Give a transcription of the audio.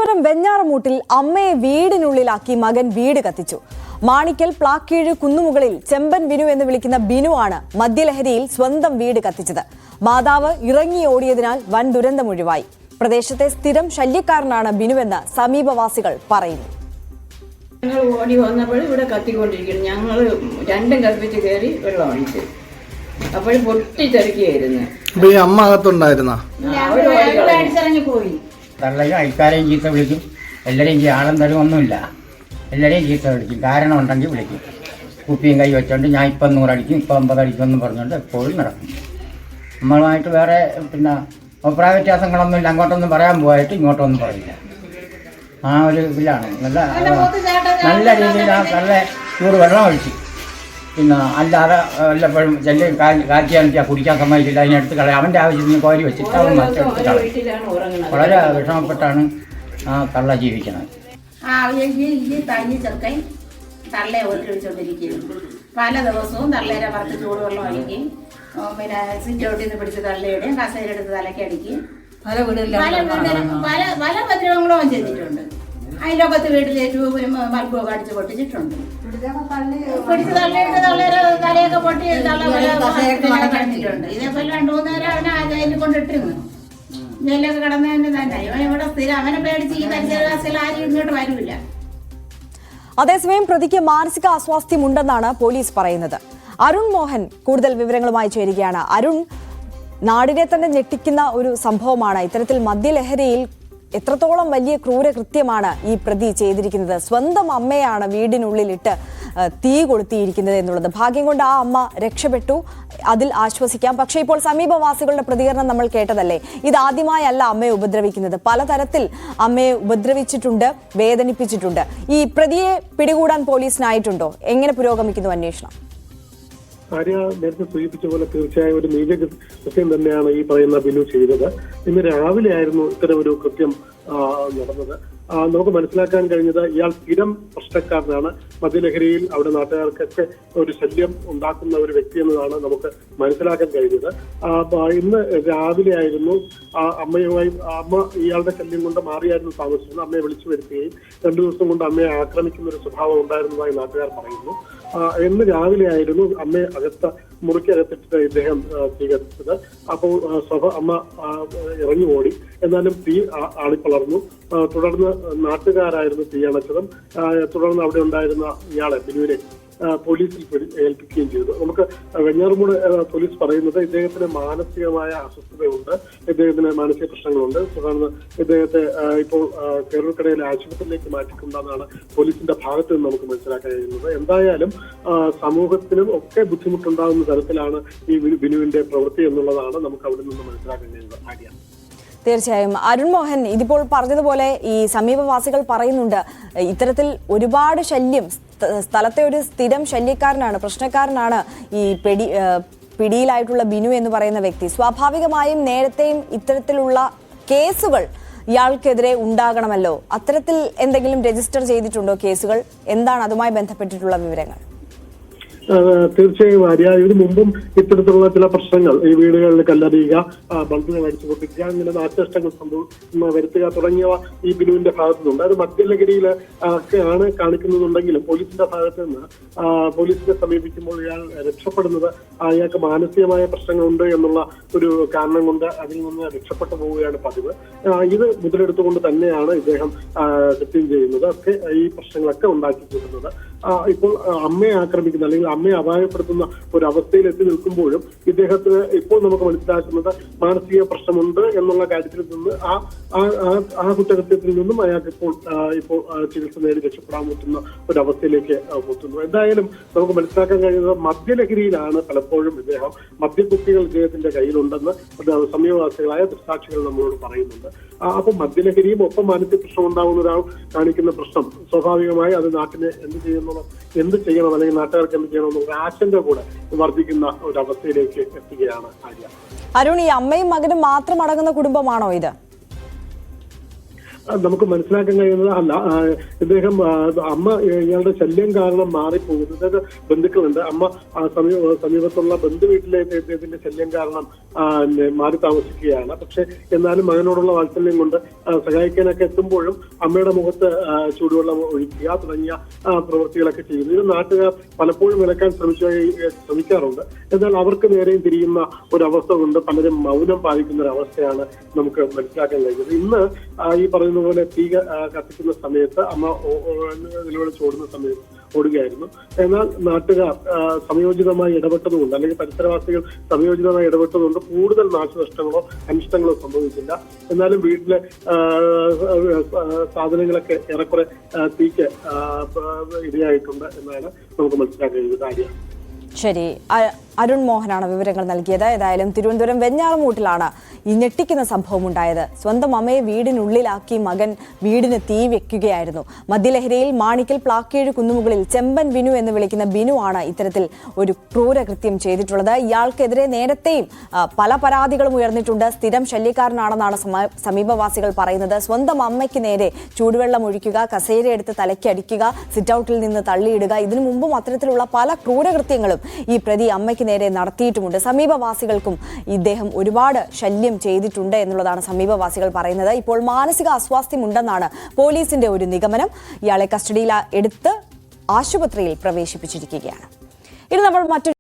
തിരുവനന്തപുരം വെഞ്ഞാറമൂട്ടിൽ അമ്മയെ വീടിനുള്ളിലാക്കി മകൻ വീട് കത്തിച്ചു. മാണിക്കൽ പ്ലാക്കീഴ് കുന്നുമുകളിൽ ചെമ്പൻ ബിനു എന്ന് വിളിക്കുന്ന ബിനു ആണ് മദ്യലഹരിയിൽ സ്വന്തം വീട് കത്തിച്ചത്. മാതാവ് ഇറങ്ങി ഓടിയതിനാൽ വൻ ദുരന്തമൊഴിവായി. പ്രദേശത്തെ സ്ഥിരം ശല്യക്കാരനാണ് ബിനുവെന്ന് സമീപവാസികൾ പറയുന്നു. ഞങ്ങൾ ഓടി വന്നപ്പോൾ ഇവിടെ കത്തിക്കൊണ്ടിരിക്കുന്നു. ഞങ്ങൾ രണ്ടും കൽപ്പിച്ച് കയറി വെള്ളം ഒഴിച്ചു. അപ്പോൾ പൊട്ടിത്തെറിക്കുകയായിരുന്നു. അമ്മ അകത്തുണ്ടായിരുന്ന പോയി. തള്ളയും അയൽക്കാരെയും ചീത്ത വിളിക്കും. എല്ലാവരെയും ആളും തരുമൊന്നുമില്ല. എല്ലാവരെയും ചീത്ത വിളിക്കും. കാരണം ഉണ്ടെങ്കിൽ വിളിക്കും. കുപ്പിയും കൈ വെച്ചോണ്ട് ഞാൻ ഇപ്പം 100 അടിക്കും, ഇപ്പം 50 അടിക്കും എന്ന് പറഞ്ഞുകൊണ്ട് എപ്പോഴും നടക്കും. നമ്മളുമായിട്ട് വേറെ അഭിപ്രായ വ്യത്യാസങ്ങളൊന്നുമില്ല. അങ്ങോട്ടൊന്നും പറയാൻ പോയിട്ട് ഇങ്ങോട്ടൊന്നും പറയില്ല. ആ ഒരു ഇതിലാണ് നല്ല രീതിയിൽ ആ നല്ല ചൂട് വെള്ളം ഒഴിച്ച്. അല്ലാതെ വല്ലപ്പോഴും ചെല്ലി കാറ്റിയാൽ കുടിക്കാൻ സമ്മതിച്ചില്ല. അതിനടുത്ത് കളയാം. അവൻ്റെ ആവശ്യത്തിന് കോരി വെച്ചിട്ട് അവൻ മറ്റെടുത്ത് കളയും. വളരെ വിഷമപ്പെട്ടാണ് ആ തള്ള ജീവിക്കുന്നത്. ചെറുക്കൻ തള്ളയെ ഓർക്കിടിച്ചോണ്ടിരിക്കുന്നു. പല ദിവസവും തള്ളേരെ വറുത്ത് ചൂടുവെള്ളം അടിക്കും. പിന്നെ സിറ്റൗട്ടിൽ നിന്ന് പിടിച്ച് തള്ളയുടെയും കസേരയെടുത്ത് തലക്കടിക്കും. പല ഉപദ്രവങ്ങളും അവൻ ചെയ്തിട്ടുണ്ട്. അയൽവക്കത്ത് വീട്ടിലെ ട്യൂബിനും ബൾബൊക്കെ അടിച്ച് പൊട്ടിച്ചിട്ടുണ്ട്. പിടിച്ച് തള്ളയിട്ട് തള്ളേരെ തലയൊക്കെ പൊട്ടി കണ്ടിട്ടുണ്ട്. ഇതേപോലെ 2-3 നേരം അവനെ ആ ജയിലിൽ കൊണ്ടിട്ടിരുന്നു. ജയിലൊക്കെ കിടന്നതിന് തന്നെ ഇവൻ ഇവിടെ സ്ഥിരം. അവനെ പേടിച്ച് ഈ പരിസരവാസികൾ ആരും ഇങ്ങോട്ട് വരില്ല. അതേസമയം പ്രതിക്ക് മാനസിക അസ്വാസ്ഥ്യമുണ്ടെന്നാണ് പോലീസ് പറയുന്നത്. അരുൺ മോഹൻ കൂടുതൽ വിവരങ്ങളുമായി ചേരുകയാണ്. അരുൺ, നാടിനെ തന്നെ ഞെട്ടിക്കുന്ന ഒരു സംഭവമാണ്. ഇത്തരത്തിൽ മദ്യലഹരിയിൽ എത്രത്തോളം വലിയ ക്രൂരകൃത്യമാണ് ഈ പ്രതി ചെയ്തിരിക്കുന്നത്. സ്വന്തം അമ്മയാണ് വീടിനുള്ളിലിട്ട് തീ കൊളുത്തിയിരിക്കുന്നത് എന്നുള്ളത്. ഭാഗ്യം കൊണ്ട് ആ അമ്മ രക്ഷപ്പെട്ടു, അതിൽ ആശ്വസിക്കാം. പക്ഷേ ഇപ്പോൾ സമീപവാസികളുടെ പ്രതികരണം നമ്മൾ കേട്ടതല്ലേ. ഇതാദ്യമായല്ല അമ്മയെ ഉപദ്രവിക്കുന്നത്. പലതരത്തിൽ അമ്മയെ ഉപദ്രവിച്ചിട്ടുണ്ട്, വേദനിപ്പിച്ചിട്ടുണ്ട്. ഈ പ്രതിയെ പിടികൂടാൻ പോലീസിനായിട്ടുണ്ടോ? എങ്ങനെ പുരോഗമിക്കുന്നു അന്വേഷണം? ആര്യ നേരത്തെ സൂചിപ്പിച്ച പോലെ തീർച്ചയായും ഒരു നീച കൃത്യം തന്നെയാണ് ഈ പറയുന്ന ബിനു ചെയ്തത്. ഇന്ന് രാവിലെ ആയിരുന്നു ഇത്തരം ഒരു കൃത്യം നടന്നത്. നമുക്ക് മനസ്സിലാക്കാൻ കഴിഞ്ഞത് ഇയാൾ സ്ഥിരം പ്രശ്നക്കാരനാണ്. മദ്യലഹരിയിൽ അവിടെ നാട്ടുകാർക്കൊക്കെ ഒരു ശല്യം ഉണ്ടാക്കുന്ന ഒരു വ്യക്തി എന്നതാണ് നമുക്ക് മനസ്സിലാക്കാൻ കഴിഞ്ഞത്. ഇന്ന് രാവിലെ ആയിരുന്നു അമ്മ ഇയാളുടെ ശല്യം കൊണ്ട് മാറിയായിരുന്നു താമസിച്ചിരുന്നത്. അമ്മയെ വിളിച്ചു വരുത്തുകയും 2 ദിവസം കൊണ്ട് അമ്മയെ ആക്രമിക്കുന്ന ഒരു സ്വഭാവം ഉണ്ടായിരുന്നതായി നാട്ടുകാർ പറയുന്നു. ഇന്ന് രാവിലെ ആയിരുന്നു അമ്മയെ മുറിക്കകത്തിട്ട് ഇദ്ദേഹം തീ കത്തിച്ചത്. അപ്പോൾ അമ്മ ഇറങ്ങി ഓടി. എന്നാലും തീ ആളിപ്പളർന്നു. തുടർന്ന് നാട്ടുകാരായിരുന്നു തീ അണച്ചതും. തുടർന്ന് അവിടെ ഉണ്ടായിരുന്ന ഇയാളെ ബിനുവിനെ പോലീസിൽ ഏൽപ്പിക്കുകയും ചെയ്തു. നമുക്ക് വെഞ്ഞാറമൂട് പോലീസ് പറയുന്നത് ഇദ്ദേഹത്തിന് മാനസികമായ അസ്വസ്ഥതയുണ്ട്, ഇദ്ദേഹത്തിന് മാനസിക പ്രശ്നങ്ങളുണ്ട്. തുടർന്ന് ഇദ്ദേഹത്തെ ഇപ്പോൾ കേരളക്കടയിൽ ആശുപത്രിയിലേക്ക് മാറ്റിക്കൊണ്ടെന്നാണ് പോലീസിന്റെ ഭാഗത്ത് നിന്ന് നമുക്ക് മനസ്സിലാക്കാൻ കഴിയുന്നത്. എന്തായാലും സമൂഹത്തിനും ഒക്കെ ബുദ്ധിമുട്ടുണ്ടാകുന്ന തരത്തിലാണ് ഈ ബിനുവിന്റെ പ്രവൃത്തി എന്നുള്ളതാണ് നമുക്ക് അവിടെ നിന്ന് മനസ്സിലാക്കാൻ കഴിയുന്നത്. ആര്യ, തീർച്ചയായും അരുൺ മോഹൻ, ഇതിപ്പോൾ പറഞ്ഞതുപോലെ ഈ സമീപവാസികൾ പറയുന്നുണ്ട് ഇത്തരത്തിൽ ഒരുപാട് ശല്യം, സ്ഥലത്തെ ഒരു സ്ഥിരം ശല്യക്കാരനാണ്, പ്രശ്നക്കാരനാണ് ഈ പിടിയിലായിട്ടുള്ള ബിനു എന്ന് പറയുന്ന വ്യക്തി. സ്വാഭാവികമായും നേരത്തെയും ഇത്തരത്തിലുള്ള കേസുകൾ ഇയാൾക്കെതിരെ ഉണ്ടാകണമല്ലോ. അത്തരത്തിൽ എന്തെങ്കിലും രജിസ്റ്റർ ചെയ്തിട്ടുണ്ടോ കേസുകൾ? എന്താണ് അതുമായി ബന്ധപ്പെട്ടിട്ടുള്ള വിവരങ്ങൾ? തീർച്ചയായും ആര്യ, ഇതിനു മുമ്പും ഇത്തരത്തിലുള്ള ചില പ്രശ്നങ്ങൾ, ഈ വീടുകളിൽ കല്ലെറിയുക, ബൾബുകൾ അടിച്ചു പൊട്ടിക്കുക, അങ്ങനെ നാശനഷ്ടങ്ങൾ വരുത്തുക തുടങ്ങിയവ ഈ ബിനുവിന്റെ ഭാഗത്തുനിന്നുണ്ട്. അത് മദ്യലഹരിയിൽ ഒക്കെയാണ് കാണിക്കുന്നുണ്ടെങ്കിലും പോലീസിന്റെ ഭാഗത്ത് നിന്ന് പോലീസിനെ സമീപിക്കുമ്പോൾ ഇയാൾ രക്ഷപ്പെടുന്നത് അയാൾക്ക് മാനസികമായ പ്രശ്നങ്ങളുണ്ട് എന്നുള്ള ഒരു കാരണം കൊണ്ട് അതിൽ നിന്ന് രക്ഷപ്പെട്ടു പോവുകയാണ് പതിവ്. ഇത് മുതലെടുത്തുകൊണ്ട് തന്നെയാണ് ഇദ്ദേഹം കൃത്യം ചെയ്യുന്നത്. ഒക്കെ ഈ പ്രശ്നങ്ങളൊക്കെ ഉണ്ടാക്കി കൂട്ടുന്നത്. ഇപ്പോൾ അമ്മയെ ആക്രമിക്കുന്ന അല്ലെങ്കിൽ അമ്മയെ അപായപ്പെടുത്തുന്ന ഒരു അവസ്ഥയിൽ എത്തി നിൽക്കുമ്പോഴും ഇദ്ദേഹത്തിന് ഇപ്പോൾ നമുക്ക് മനസ്സിലാക്കുന്നത് മാനസിക പ്രശ്നമുണ്ട് എന്നുള്ള കാര്യത്തിൽ നിന്ന് ആ കുറ്റകൃത്യത്തിൽ നിന്നും അയാൾക്ക് ഇപ്പോൾ ചികിത്സ നേടി രക്ഷപ്പെടാൻ പറ്റുന്ന ഒരു അവസ്ഥയിലേക്ക് എത്തുന്നു. എന്തായാലും നമുക്ക് മനസ്സിലാക്കാൻ കഴിയുന്നത് മദ്യലഹരിയിലാണ് പലപ്പോഴും ഇദ്ദേഹം. മദ്യക്കുപ്പികൾ ഇദ്ദേഹത്തിന്റെ കയ്യിലുണ്ടെന്ന് സമീപവാസികളായ ദൃക്സാക്ഷികൾ നമ്മളോട് പറയുന്നുണ്ട്. അപ്പൊ മദ്യലഹരിയും ഒപ്പം മാനസിക പ്രശ്നം ഉണ്ടാകുന്ന ഒരാൾ കാണിക്കുന്ന പ്രശ്നം സ്വാഭാവികമായി അത് നാട്ടിനെ എന്ത് ചെയ്യണം അല്ലെങ്കിൽ നാട്ടുകാർക്ക് എന്ത് ചെയ്യണം എന്നുള്ള ആശങ്ക കൂടെ വർദ്ധിക്കുന്ന ഒരു അവസ്ഥയിലേക്ക് എത്തുകയാണ് ആര്യ. അരുൺ, ഈ അമ്മയും മകനും മാത്രം അടങ്ങുന്ന കുടുംബമാണോ ഇത്? നമുക്ക് മനസ്സിലാക്കാൻ കഴിയുന്നത് അല്ല, ഇദ്ദേഹം അമ്മ ഇയാളുടെ ശല്യം കാരണം മാറിപ്പോകുന്നു. അതായത് ബന്ധുക്കളുണ്ട്, അമ്മ സമീപത്തുള്ള ബന്ധു വീട്ടിലെ ഇദ്ദേഹത്തിന്റെ ശല്യം കാരണം മാറി താമസിക്കുകയാണ്. പക്ഷെ എന്നാലും മകനോടുള്ള വാത്സല്യം കൊണ്ട് സഹായിക്കാനൊക്കെ എത്തുമ്പോഴും അമ്മയുടെ മുഖത്ത് ചൂടുവെള്ളം ഒഴിക്കുക തുടങ്ങിയ പ്രവൃത്തികളൊക്കെ ചെയ്യുന്നു. ഇത് നാട്ടുകാർ പലപ്പോഴും വിലക്കാൻ ശ്രമിക്കാറുണ്ട്. എന്നാൽ അവർക്ക് നേരെയും തിരിയുന്ന ഒരവസ്ഥ കൊണ്ട് പലരും മൗനം പാലിക്കുന്ന ഒരു അവസ്ഥയാണ് നമുക്ക് മനസ്സിലാക്കാൻ കഴിയുന്നത്. ഇന്ന് ഈ പറയുന്ന പോലെ തീ കത്തിക്കുന്ന സമയത്ത് അമ്മ നിലവിളിച്ച് ഓടുകയായിരുന്നു. എന്നാൽ നാട്ടുകാർ സംയോജിതമായി ഇടപെട്ടതുകൊണ്ട്, അല്ലെങ്കിൽ പരിസരവാസികൾ സംയോജിതമായി ഇടപെട്ടതുകൊണ്ട് കൂടുതൽ നാശനഷ്ടങ്ങളോ അനിഷ്ടങ്ങളോ സംഭവിച്ചില്ല. എന്നാലും വീട്ടിലെ സാധനങ്ങളൊക്കെ ഏറെക്കുറെ തീക്ക് ഇരയായിട്ടുണ്ട് എന്നാണ് നമുക്ക് മനസ്സിലാക്കാൻ കഴിയുന്ന കാര്യം. ശരി, അരുൺ മോഹനാണ് വിവരങ്ങൾ നൽകിയത്. ഏതായാലും തിരുവനന്തപുരം വെഞ്ഞാറമൂട്ടിലാണ് ഈ ഞെട്ടിക്കുന്ന സംഭവം ഉണ്ടായത്. സ്വന്തം അമ്മയെ വീടിനുള്ളിലാക്കി മകൻ വീടിന് തീ വെക്കുകയായിരുന്നു. മദ്യലഹരിയിൽ മാണിക്കൽ പ്ലാക്കേഴ് കുന്നുമുകളിൽ ചെമ്പൻ ബിനു എന്ന് വിളിക്കുന്ന ബിനു ആണ് ഇത്തരത്തിൽ ഒരു ക്രൂരകൃത്യം ചെയ്തിട്ടുള്ളത്. ഇയാൾക്കെതിരെ നേരത്തെയും പല പരാതികളും ഉയർന്നിട്ടുണ്ട്. സ്ഥിരം ശല്യക്കാരനാണെന്നാണ് സമീപവാസികൾ പറയുന്നത്. സ്വന്തം അമ്മയ്ക്ക് നേരെ ചൂടുവെള്ളം ഒഴിക്കുക, കസേരയെടുത്ത് തലയ്ക്ക് അടിക്കുക, സിറ്റൌട്ടിൽ നിന്ന് തള്ളിയിടുക, ഇതിനു മുമ്പും അത്തരത്തിലുള്ള പല ക്രൂരകൃത്യങ്ങളും ഈ പ്രതി അമ്മയ്ക്ക് നേരെ നടത്തിയിട്ടുമുണ്ട്. സമീപവാസികൾക്കും ഇദ്ദേഹം ഒരുപാട് ശല്യം ചെയ്തിട്ടുണ്ട് എന്നുള്ളതാണ് സമീപവാസികൾ പറയുന്നത്. ഇപ്പോൾ മാനസിക അസ്വാസ്ഥ്യമുണ്ടെന്നാണ് പോലീസിന്റെ ഒരു നിഗമനം. ഇയാളെ കസ്റ്റഡിയിൽ എടുത്ത് ആശുപത്രിയിൽ പ്രവേശിപ്പിച്ചിരിക്കുകയാണ്. ഇനി നമ്മൾ മറ്റൊരു